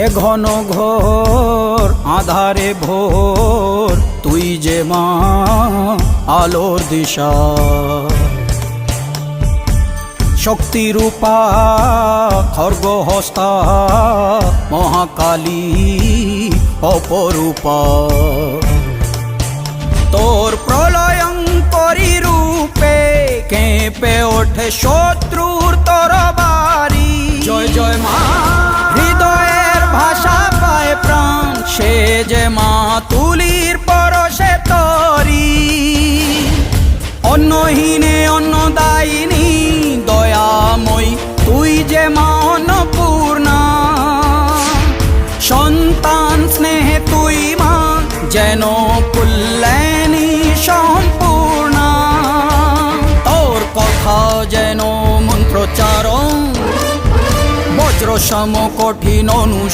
এ ঘন ঘোর আধারে ভোর তুই যে মা আলোর দিশা শক্তিরূপা খর্গহস্তা মহাকালী অপরূপা তোর প্রলয়ঙ্করী রূপে কেঁপে ওঠে শত্রুর তরবারি জয় জয় মা হৃদয়ের ভাষা পায় প্রাণ সে যে মা তুলির পরশে তরি অন্নহীনে অন্নদায়িনী দয়াময়ী তুই যে মা অন্নপূর্ণা সন্তান স্নেহে তুই মা যেন কল্যাণী সম্পূর্ণা তোর কথা যেন মন্ত্রোচ্চারণ বজ্র সম কঠিন অনুশাসন